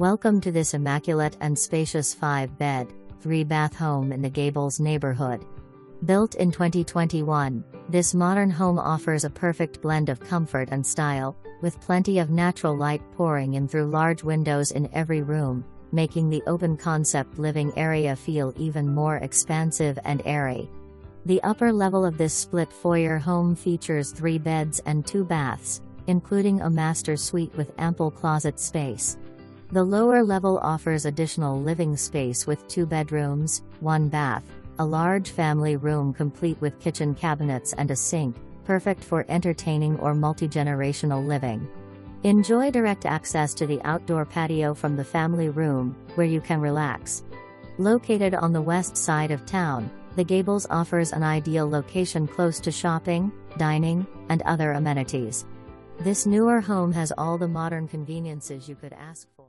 Welcome to this immaculate and spacious 5-bed, 3-bath home in the Gables neighborhood. Built in 2021, this modern home offers a perfect blend of comfort and style, with plenty of natural light pouring in through large windows in every room, making the open-concept living area feel even more expansive and airy. The upper level of this split foyer home features 3 beds and 2 baths, including a master suite with ample closet space. The lower level offers additional living space with 2 bedrooms, 1 bath, a large family room complete with kitchen cabinets and a sink, perfect for entertaining or multi-generational living. Enjoy direct access to the outdoor patio from the family room, where you can relax. Located on the west side of town, the Gables offers an ideal location close to shopping, dining, and other amenities. This newer home has all the modern conveniences you could ask for.